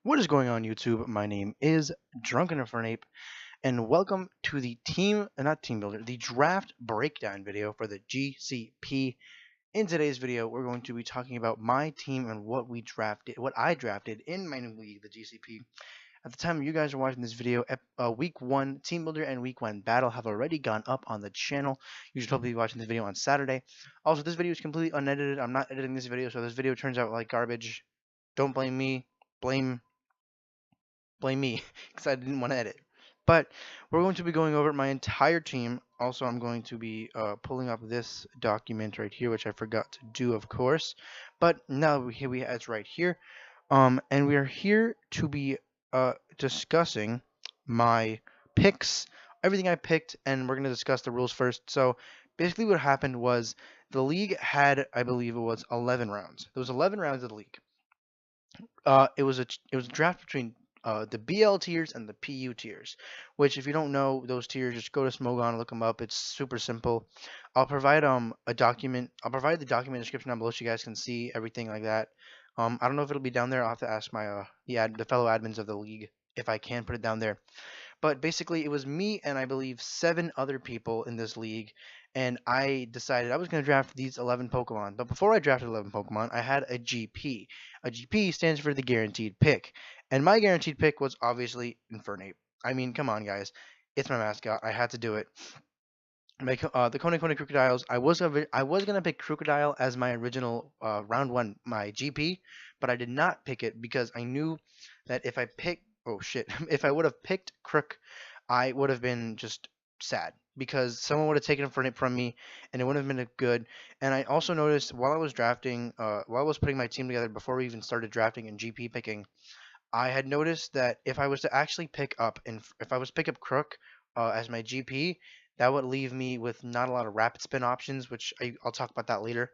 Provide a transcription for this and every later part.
What is going on, YouTube? My name is Drunken and welcome to the not team builder, the draft breakdown video for the GCP. In today's video, we're going to be talking about my team and what I drafted in my new league, the GCP. At the time you guys are watching this video, week 1 team builder and week 1 battle have already gone up on the channel. You should probably be watching this video on Saturday. Also, this video is completely unedited. I'm not editing this video, so if this video turns out like garbage, don't blame me. Blame me because I didn't want to edit. But we're going to be going over my entire team. Also, I'm going to be pulling up this document right here, which I forgot to do, of course. But now it's right here. And we are here to be discussing my picks, everything I picked, and we're going to discuss the rules first. So basically, what happened was the league had, I believe, it was 11 rounds. There was 11 rounds of the league. It was a draft between the BL tiers and the PU tiers, which if you don't know those tiers, just go to Smogon and look them up. It's super simple. I'll provide a document. I'll provide the document description down below so you guys can see everything like that. I don't know if it'll be down there. I'll have to ask my the fellow admins of the league if I can put it down there. But basically, it was me and I believe 7 other people in this league, and I decided I was going to draft these 11 Pokemon. But before I drafted 11 Pokemon, I had a GP. A GP stands for the guaranteed pick, and my guaranteed pick was obviously Infernape. I mean, come on, guys, it's my mascot. I had to do it. The KoniKoni Krookodiles. I was gonna pick Crocodile as my original round 1 my GP, but I did not pick it because I knew that if I picked oh shit if I would have picked Crook, I would have been just sad because someone would have taken it from me and it wouldn't have been good. And I also noticed while I was drafting, while I was putting my team together before we even started drafting and GP picking, I had noticed that if I was to actually pick up and if I was to pick up Crook as my GP, that would leave me with not a lot of rapid spin options, which I'll talk about that later.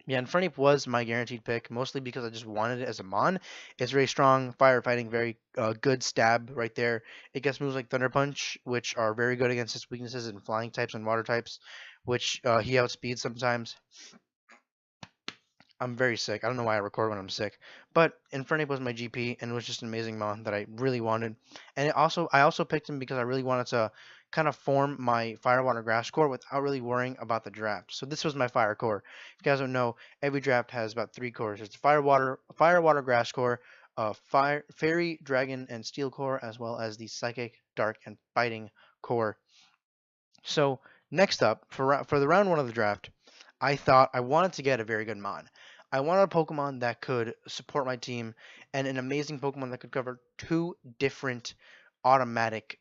Yeah, Infernape was my guaranteed pick, mostly because I just wanted it as a Mon. It's very strong, firefighting, very good stab right there. It gets moves like Thunder Punch, which are very good against its weaknesses in flying types and water types, which he outspeeds sometimes. I'm very sick. I don't know why I record when I'm sick. But Infernape was my GP, and it was just an amazing mon that I really wanted. And I also picked him because I really wanted to kind of form my Fire, Water, Grass core without really worrying about the draft. So this was my Fire core. If you guys don't know, every draft has about 3 cores. It's Fire, Water, Grass core, Fire, Fairy, Dragon, and Steel core, as well as the Psychic, Dark, and Fighting core. So next up, for the round 1 of the draft, I thought I wanted to get a very good mon. I wanted a Pokemon that could support my team and an amazing Pokemon that could cover 2 different automatic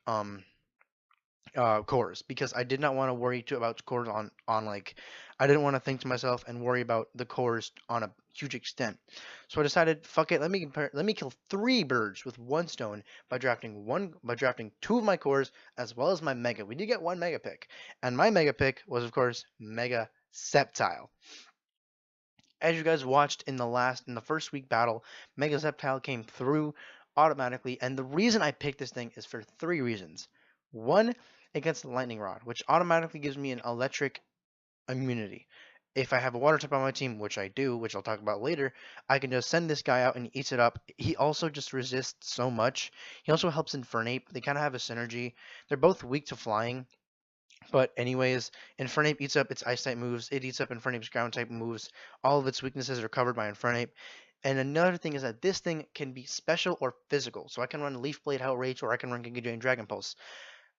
cores because I did not want to worry about cores on like I didn't want to think to myself and worry about the cores on a huge extent. So I decided, fuck it, let me kill 3 birds with 1 stone by drafting 2 of my cores as well as my mega. We did get 1 mega pick, and my mega pick was of course Mega Sceptile. As you guys watched in the first week battle, Mega Sceptile came through automatically, and the reason I picked this thing is for 3 reasons. 1, against the Lightning Rod, which automatically gives me an electric immunity. If I have a water type on my team, which I do, which I'll talk about later, I can just send this guy out and he eats it up. He also just resists so much. He also helps Infernape. They kind of have a synergy. They're both weak to flying. But anyways, Infernape eats up its ice type moves. It eats up Infernape's ground type moves. All of its weaknesses are covered by Infernape. And another thing is that this thing can be special or physical. So I can run Leaf Blade Outrage, or I can run Giga Drain Dragon Pulse,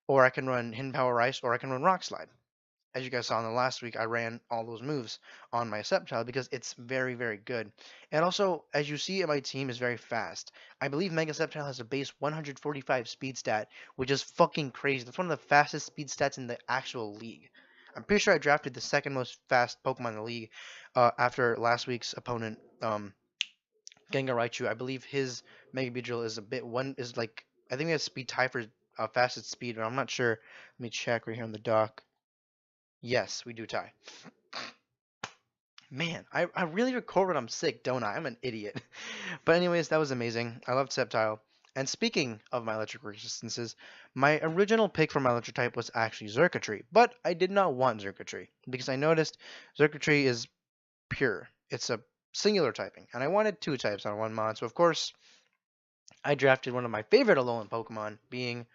or I can run Hidden Power Ice, or I can run Rock Slide. As you guys saw in the last week, I ran all those moves on my Sceptile because it's very, very good. And also, as you see, my team is very fast. I believe Mega Sceptile has a base 145 speed stat, which is fucking crazy. That's one of the fastest speed stats in the actual league. I'm pretty sure I drafted the 2nd most fast Pokemon in the league after last week's opponent, Gengar Raichu. I believe his Mega Beedrill is I think we have speed tie for fastest speed, but I'm not sure. Let me check right here on the dock. Yes, we do tie. Man, I really record when I'm sick, don't I? I'm an idiot. But anyways, that was amazing. I loved Sceptile. And speaking of my electric resistances, my original pick for my electric type was actually Xurkitree, but I did not want Xurkitree because I noticed Xurkitree is pure. It's a singular typing, and I wanted 2 types on 1 mod, so of course I drafted one of my favorite Alolan Pokemon, being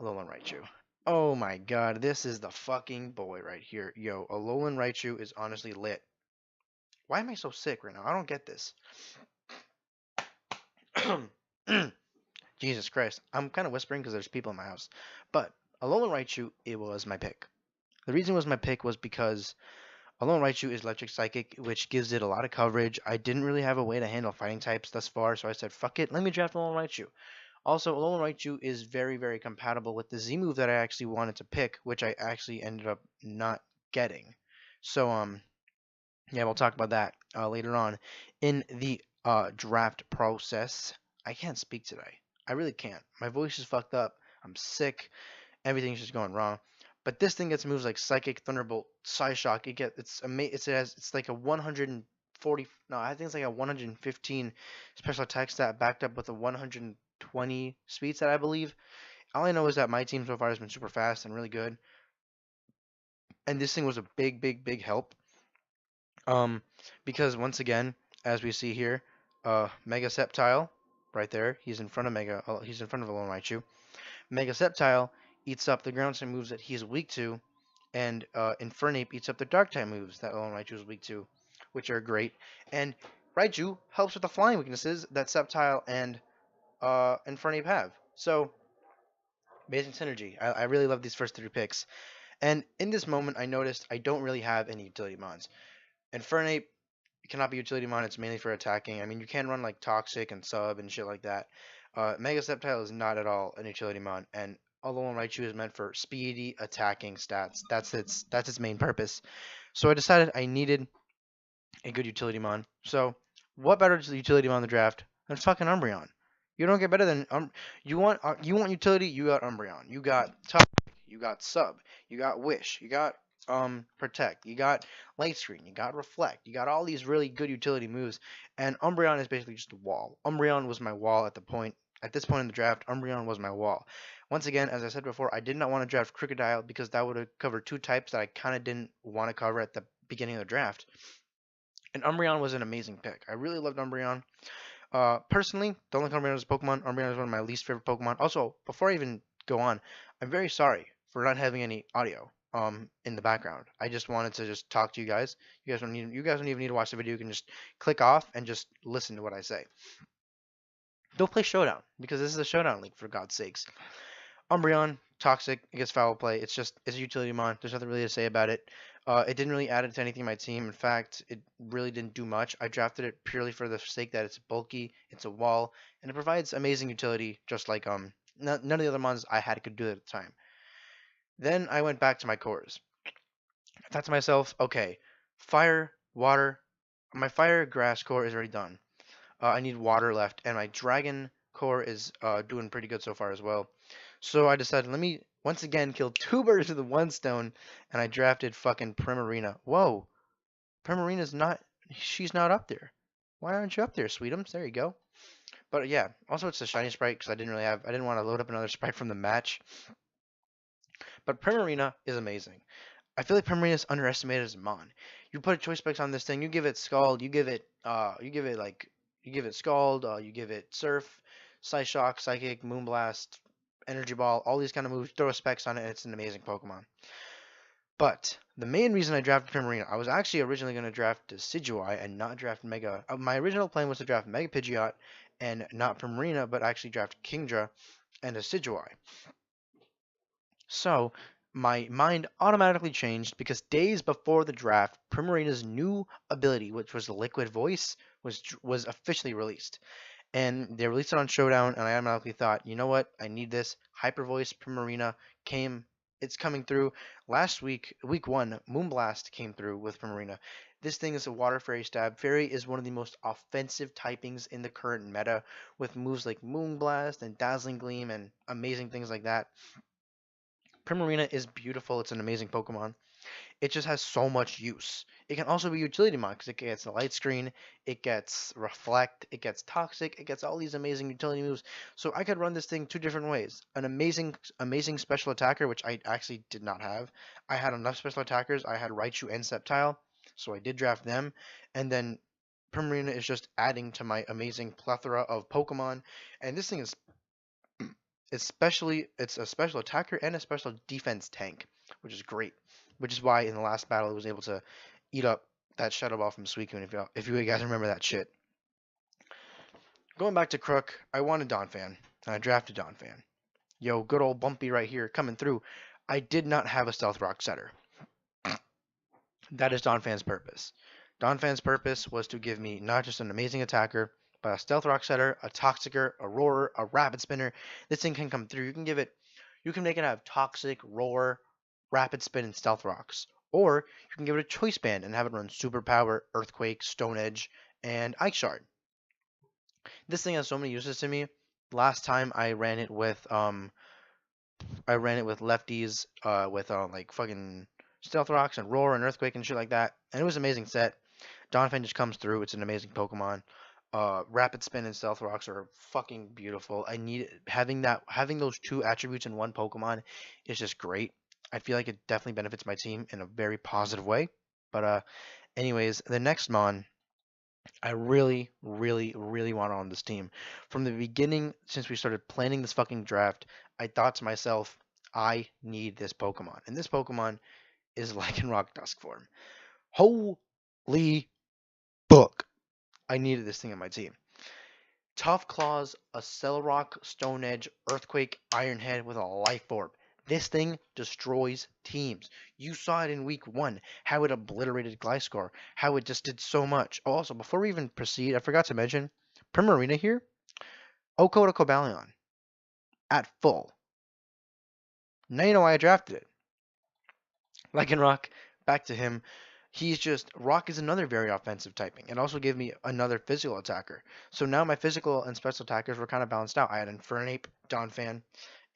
Alolan Raichu. Oh my god, this is the fucking boy right here. Yo, Alolan Raichu is honestly lit. Why am I so sick right now? I don't get this. Jesus Christ. I'm kind of whispering because there's people in my house. But Alolan Raichu, it was my pick. The reason it was my pick was because Alolan Raichu is Electric Psychic, which gives it a lot of coverage. I didn't really have a way to handle fighting types thus far, so I said, fuck it, let me draft Alolan Raichu. Also, Alolan Raichu is very, very compatible with the Z move that I actually wanted to pick, which I actually ended up not getting. So, yeah, we'll talk about that later on in the draft process. I can't speak today. I really can't. My voice is fucked up. I'm sick. Everything's just going wrong. But this thing gets moves like Psychic, Thunderbolt, Psyshock. It's like a 140. No, I think it's like a 115 special attack stat backed up with a 120 speed stat, I believe. All I know is that my team so far has been super fast and really good, and this thing was a big, big, big help. Um, because once again, as we see here, Mega Sceptile, right there, he's in front of he's in front of Alolan Raichu. Mega Sceptile eats up the ground type moves that he's weak to, and Infernape eats up the dark type moves that Alolan Raichu is weak to, which are great. And Raichu helps with the flying weaknesses that Sceptile and Infernape have. So, amazing synergy. I really love these first three picks. And in this moment, I noticed I don't really have any utility mons. Infernape cannot be utility mon. It's mainly for attacking. I mean, you can run like Toxic and Sub and shit like that. Mega Sceptile is not at all an utility mon, and Alolan Raichu is meant for speedy attacking stats. That's its main purpose. So I decided I needed a good utility mon. So what better utility mon in the draft than fucking Umbreon? You don't get better than you want utility. You got Umbreon. You got Toxic. You got Sub. You got Wish. You got Protect. You got Light Screen. You got Reflect. You got all these really good utility moves, and Umbreon is basically just a wall. Umbreon was my wall at this point in the draft. Umbreon was my wall. Once again, as I said before, I did not want to draft Krookodile because that would have covered two types that I kind of didn't want to cover at the beginning of the draft. And Umbreon was an amazing pick. I really loved Umbreon. Personally, don't like Umbreon as a Pokemon. Umbreon is one of my least favorite Pokemon. Also, before I even go on, I'm very sorry for not having any audio in the background. I just wanted to just talk to you guys. You guys don't even need to watch the video. You can just click off and just listen to what I say. Don't play Showdown because this is a Showdown league, for God's sakes. Umbreon, Toxic, it gets foul play. It's a utility mon. There's nothing really to say about it. It didn't really add it to anything in my team. In fact, it really didn't do much. I drafted it purely for the sake that it's bulky, it's a wall, and it provides amazing utility, just like none of the other mons I had could do it at the time. Then I went back to my cores. I thought to myself, okay, fire, water. My fire grass core is already done. I need water left, and my dragon core is doing pretty good so far as well. So I decided, let me once again kill two birds with one stone, and I drafted fucking Primarina. Whoa, Primarina's not, she's not up there. Why aren't you up there, Sweetums? There you go. But yeah, also it's a shiny sprite because I didn't want to load up another sprite from the match. But Primarina is amazing. I feel like Primarina is underestimated as a mon. You put a choice specs on this thing, you give it Scald, you give it Scald, you give it Surf, Psyshock, Psychic, Moonblast, Energy Ball, all these kind of moves, throw specs on it, and it's an amazing Pokemon. But the main reason I drafted Primarina, I was actually originally going to draft Decidueye and not draft Mega. My original plan was to draft Mega Pidgeot and not Primarina, but actually draft Kingdra and Decidueye. So my mind automatically changed because days before the draft, Primarina's new ability, which was the Liquid Voice, was officially released. And they released it on Showdown, and I automatically thought, you know what? I need this. Hyper Voice Primarina it's coming through. Last week, week 1, Moonblast came through with Primarina. This thing is a Water Fairy stab. Fairy is one of the most offensive typings in the current meta, with moves like Moonblast and Dazzling Gleam and amazing things like that. Primarina is beautiful. It's an amazing Pokemon. It just has so much use. It can also be utility mon because it gets the Light Screen, it gets Reflect, it gets Toxic, it gets all these amazing utility moves. So I could run this thing two different ways. An amazing special attacker, which I actually did not have. I had enough special attackers. I had Raichu and Sceptile, so I did draft them. And then Primarina is just adding to my amazing plethora of Pokemon, and this thing is it's a special attacker and a special defense tank, which is great. Which is why in the last battle it was able to eat up that Shadow Ball from Suicune, if you guys remember that shit. Going back to Crook, I wanted Donphan, and I drafted Donphan. Yo, good old Bumpy right here coming through. I did not have a Stealth Rock setter. That is Donphan's purpose. Donphan's purpose was to give me not just an amazing attacker, but a Stealth Rock setter, a Toxicer, a Roar, a Rapid Spinner. This thing can come through. You can make it have Toxic, Roar, Rapid Spin, and Stealth Rocks. Or you can give it a Choice Band and have it run Super Power, Earthquake, Stone Edge, and Ice Shard. This thing has so many uses to me. Last time I ran it with lefties, with like fucking Stealth Rocks and Roar and Earthquake and shit like that, and it was an amazing set. Donphan just comes through. It's an amazing Pokemon. Rapid Spin and Stealth Rocks are fucking beautiful. Having those two attributes in one Pokemon is just great. I feel like it definitely benefits my team in a very positive way. But anyways, the next Mon I really, really, really want on this team. From the beginning, since we started planning this fucking draft, I thought to myself, I need this Pokemon. And this Pokemon is Lycanroc Dusk form. Holy book. I needed this thing on my team. Tough Claws, Accelerock, Stone Edge, Earthquake, Iron Head with a Life Orb. This thing destroys teams. You saw it in week 1, how it obliterated Gliscor, how it just did so much. Oh, also, before we even proceed, I forgot to mention, Primarina here, Oko to Cobalion, at full. Now you know why I drafted it. Lycanroc, back to him. Rock is another very offensive typing. It also gave me another physical attacker. So now my physical and special attackers were kind of balanced out. I had Infernape, Donphan,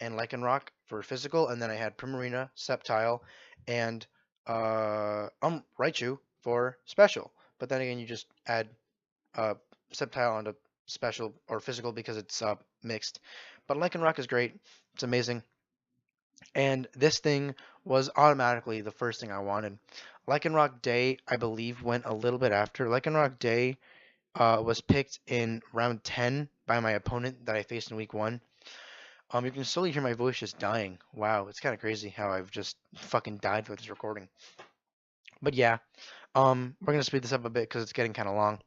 and Lycanroc for physical, and then I had Primarina, Sceptile, and Raichu for special. But then again, you just add Sceptile onto special or physical because it's mixed. But Lycanroc is great. It's amazing. And this thing was automatically the first thing I wanted. Lycanroc Day, I believe, went a little bit after. Lycanroc Day was picked in round 10 by my opponent that I faced in week 1. You can slowly hear my voice just dying. Wow, it's kind of crazy how I've just fucking died with this recording. But yeah, we're gonna speed this up a bit because it's getting kind of long.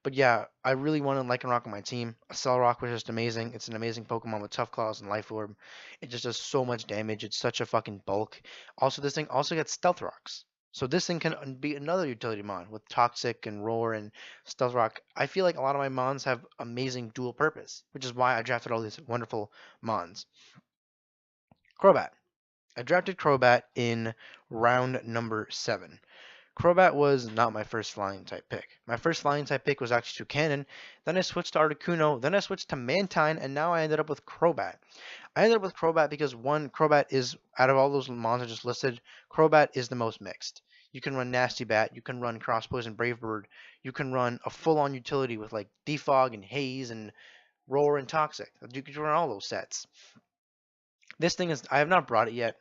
But yeah, I really wanted Lycanroc on my team. Accelerock was just amazing. It's an amazing Pokemon with Tough Claws and Life Orb. It just does so much damage. It's such a fucking bulk. Also, this thing also gets Stealth Rocks. So this thing can be another utility mon with Toxic and Roar and Stealth Rock. I feel like a lot of my mons have amazing dual purpose, which is why I drafted all these wonderful mons. Crobat. I drafted Crobat in round number 7. Crobat was not my first flying type pick. My first flying type pick was actually Toucannon, then I switched to Articuno, then I switched to Mantine, and now I ended up with Crobat. I ended up with Crobat because one, Crobat is, out of all those mons I just listed, Crobat is the most mixed. You can run Nasty Bat, you can run Cross Poison Brave Bird, you can run a full-on utility with like Defog and Haze and Roar and Toxic. You can run all those sets. This thing is, I have not brought it yet,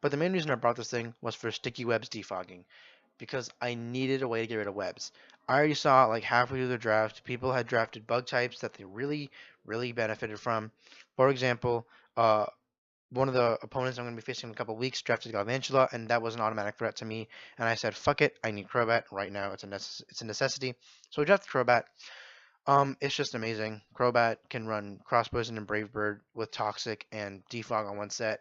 but the main reason I brought this thing was for Sticky Webs defogging, because I needed a way to get rid of webs. I already saw like halfway through the draft, people had drafted bug types that they really, really benefited from. For example, one of the opponents I'm going to be facing in a couple weeks drafted Galvantula, and that was an automatic threat to me. And I said, fuck it, I need Crobat right now. It's a necessity. So we drafted Crobat. It's just amazing. Crobat can run Cross Poison and Brave Bird with Toxic and Defog on one set.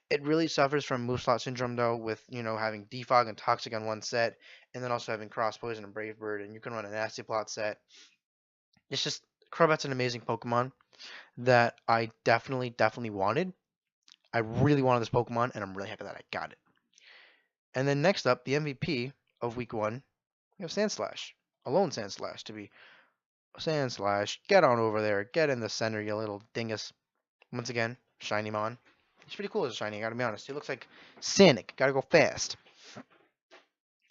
It really suffers from Move Slot Syndrome, though, with, having Defog and Toxic on one set, and then also having Cross Poison and Brave Bird, and you can run a Nasty Plot set. It's just, Crobat's an amazing Pokemon that I definitely wanted. I really wanted this Pokemon, and I'm really happy that I got it. And then next up, the MVP of Week 1, we have Sandslash. Alone Sandslash, to be. Sandslash, get on over there. Get in the center, you little dingus. Once again, Shiny Mon. He's pretty cool as a shiny, I gotta be honest. He looks like Sonic. Gotta go fast.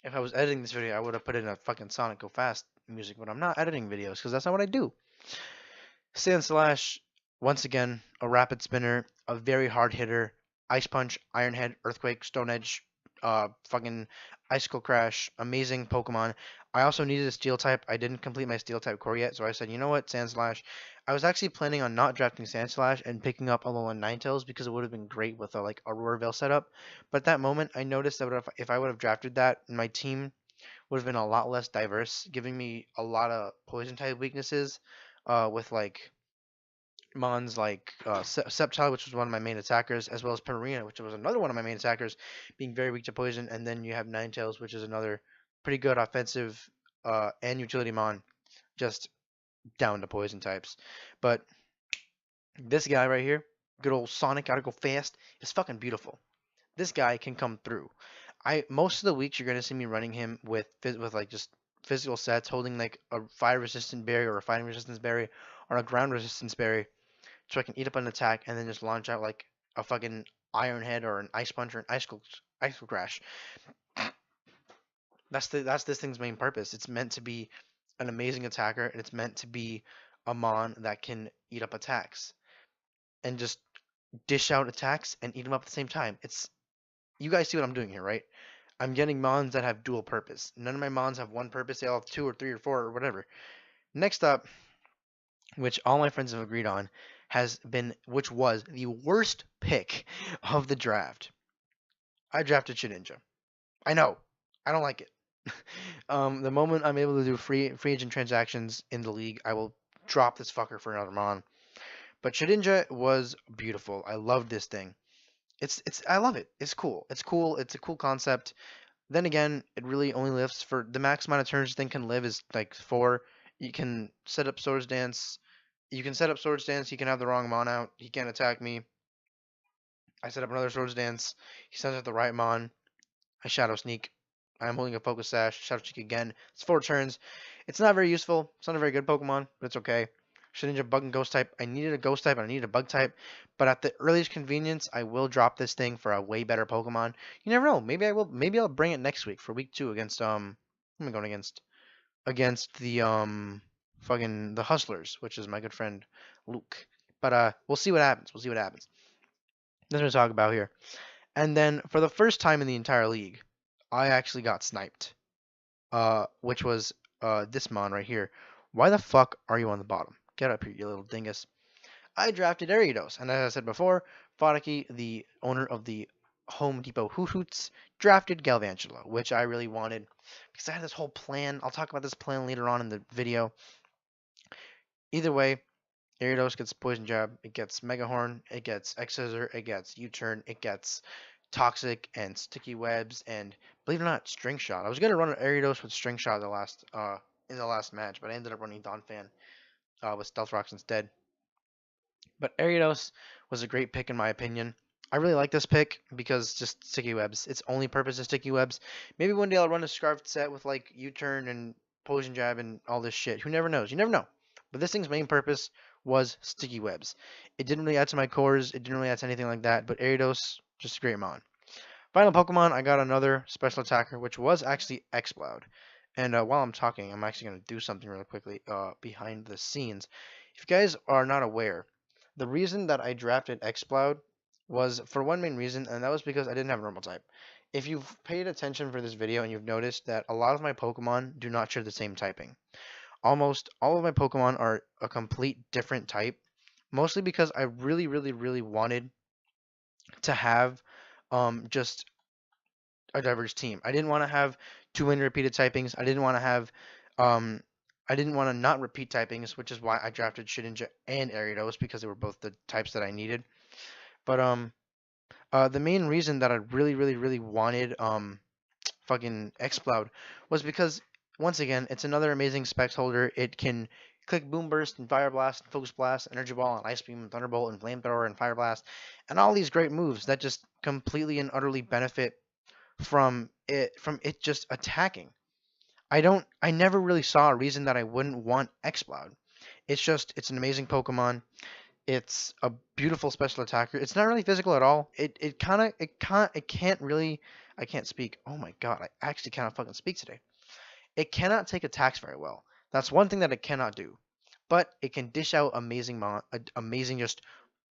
If I was editing this video, I would have put in a fucking Sonic Go Fast music, but I'm not editing videos because that's not what I do. Sandslash, once again, a rapid spinner, a very hard hitter, Ice Punch, Iron Head, Earthquake, Stone Edge, fucking Icicle Crash, amazing Pokemon. I also needed a Steel type. I didn't complete my Steel type core yet, so I said, you know what, Sandslash. I was actually planning on not drafting Sandslash and picking up Alolan Ninetales because it would have been great with a like Aurora Veil setup. But at that moment, I noticed that if I would have drafted that, my team would have been a lot less diverse, giving me a lot of poison type weaknesses, with like Mons like Sceptile, which was one of my main attackers, as well as Purina, which was another one of my main attackers, being very weak to poison. And then you have Ninetales, which is another pretty good offensive and utility Mon, just down to poison types. But this guy right here, good old Sonic, gotta go fast, is fucking beautiful. This guy can come through. I most of the weeks you're gonna see me running him with like just physical sets, holding like a fire resistant berry or a fighting resistance berry or a ground resistance berry, so I can eat up an attack and then just launch out like a fucking Iron Head or an Ice Punch or an Icicle Crash. That's this thing's main purpose. It's meant to be an amazing attacker, and it's meant to be a Mon that can eat up attacks and just dish out attacks and eat them up at the same time. It's You guys see what I'm doing here, right? I'm getting Mons that have dual purpose. None of my Mons have one purpose. They all have two or three or four or whatever. Next up, which all my friends have agreed on, which was the worst pick of the draft. I drafted Shedinja. I know. I don't like it. The moment I'm able to do free agent transactions in the league, I will drop this fucker for another Mon. But Shedinja was beautiful. I loved this thing. I love it. It's cool. It's cool. It's a cool concept. Then again, it really only lives for the max amount of turns this thing can live is like 4. You can set up Swords Dance. You can set up Swords Dance. He can have the wrong Mon out. He can't attack me. I set up another Swords Dance. He sends out the right Mon. I Shadow Sneak. I'm holding a Focus Sash. Shadow Sneak again. It's 4 turns. It's not very useful. It's not a very good Pokemon, but it's okay. Shedinja Bug and Ghost type. I needed a Ghost type and I needed a Bug type, but at the earliest convenience, I will drop this thing for a way better Pokemon. You never know. Maybe I will. Maybe I'll bring it next week for week 2 against who am I going against? Against the fucking the Hustlers, which is my good friend Luke. But we'll see what happens. We'll see what happens. That's what to talk about here. And then for the first time in the entire league, I actually got sniped. Which was this Mon right here. Why the fuck are you on the bottom? Get up here, you little dingus. I drafted Ariados, and as I said before, Fodaki, the owner of the Home Depot Hoot Hoots, drafted Galvantula, which I really wanted because I had this whole plan. I'll talk about this plan later on in the video. Either way, Ariados gets Poison Jab, it gets Mega Horn, it gets X-Scissor, it gets U-Turn, it gets Toxic and Sticky Webs, and believe it or not, String Shot. I was gonna run an Ariados with String Shot in the last match, but I ended up running Donphan with Stealth Rocks instead. But Ariados was a great pick in my opinion. I really like this pick because just Sticky Webs. Its only purpose is Sticky Webs. Maybe one day I'll run a Scarfed set with like U-Turn and Poison Jab and all this shit. Who never knows? You never know. But this thing's main purpose was Sticky Webs. It didn't really add to my cores. It didn't really add to anything like that. But Ariados, just a great Mon. Final Pokemon, I got another special attacker, which was actually Exploud. And while I'm talking, I'm actually going to do something really quickly behind the scenes. If you guys are not aware, the reason that I drafted Exploud was for one main reason, and that was because I didn't have a normal type. If you've paid attention for this video and you've noticed that a lot of my Pokemon do not share the same typing. Almost all of my Pokemon are a complete different type, mostly because I really, really, really wanted to have just a diverse team. I didn't want to have too many repeated typings. Um, I didn't want to not repeat typings, which is why I drafted Shedinja and Ariados because they were both the types that I needed. But the main reason that I really, really, really wanted fucking Exploud was because once again, it's another amazing Specs holder. It can click Boom Burst and Fire Blast and Focus Blast, Energy Ball and Ice Beam and Thunderbolt and Flamethrower and Fire Blast, and all these great moves that just completely and utterly benefit from it just attacking. I never really saw a reason that I wouldn't want Exploud. It's an amazing Pokemon. It's a beautiful special attacker. It's not really physical at all. It can't really, I can't speak. Oh my god, I actually cannot fucking speak today. It cannot take attacks very well. That's one thing that it cannot do. But it can dish out amazing just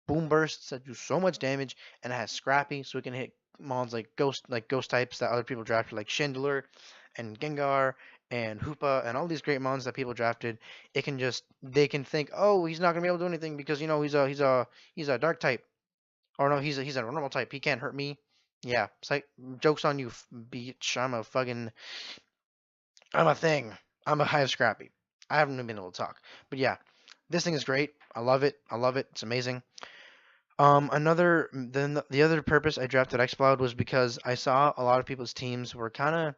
boom bursts that do so much damage, and it has Scrappy, so it can hit mons like ghost types that other people drafted, like Chandelure and Gengar and Hoopa and all these great mons that people drafted. They can think, oh, he's not gonna be able to do anything because he's a dark type, or no, he's a normal type. He can't hurt me. Yeah, it's like jokes on you, bitch. I'm a thing. I'm a hive scrappy. I haven't even been able to talk, but yeah, this thing is great. I love it. I love it. It's amazing. The other purpose I drafted Xcloud was because I saw a lot of people's teams were kind of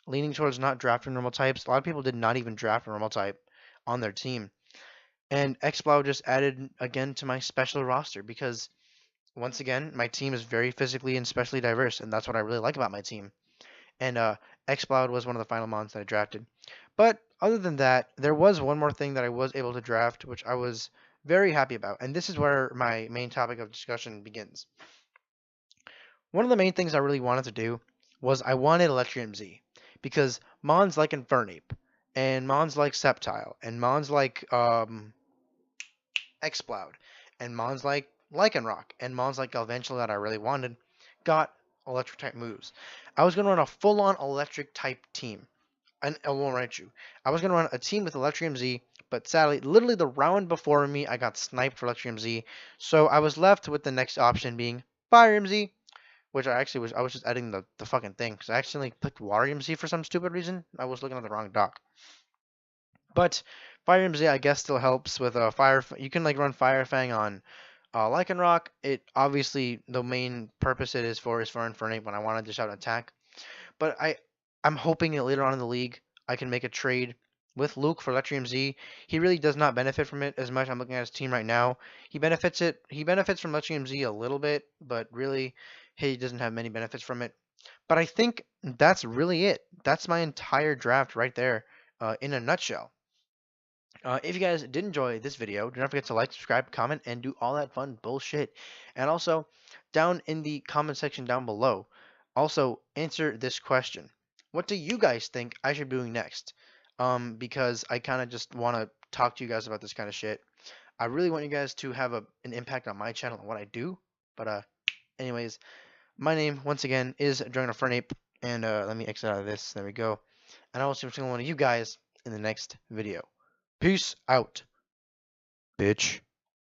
leaning towards not drafting normal types. A lot of people did not even draft a normal type on their team, and Xcloud just added again to my special roster because once again my team is very physically and specially diverse, and that's what I really like about my team. And Xcloud was one of the final mons that I drafted. But other than that, there was one more thing that I was able to draft, which I was very happy about, and this is where my main topic of discussion begins. One of the main things I really wanted to do was I wanted Electrium Z, because Mons like Infernape, and Mons like Sceptile, and Mons like Exploud, and Mons like Lycanroc, and Mons like Galvantula that I really wanted, got electric type moves. I was going to run a full-on electric type team. And I won't write you. I was going to run a team with Electrium Z, but sadly, literally the round before me, I got sniped for Electrium Z. So I was left with the next option being Fire Z, which I was just editing the fucking thing, because I accidentally clicked Water Z for some stupid reason. I was looking at the wrong doc. But Fire Z, I guess, still helps with Fire. You can like run Fire Fang on Lycanroc. It obviously the main purpose it is for Infernape when I want to dish out an attack. But I'm hoping that later on in the league I can make a trade with Luke for Electrium Z. He really does not benefit from it as much. I'm looking at his team right now. He benefits from Electrium Z a little bit, but really he doesn't have many benefits from it. But I think that's really it. That's my entire draft right there, in a nutshell. If you guys did enjoy this video, do not forget to like, subscribe, comment, and do all that fun bullshit. And also, down in the comment section down below, also answer this question. What do you guys think I should be doing next? Because I kind of just want to talk to you guys about this kind of shit. I really want you guys to have an impact on my channel and what I do. But anyways, my name, once again, is Dragon Fernape. And let me exit out of this. There we go. And I will see every single one of you guys in the next video. Peace out, bitch.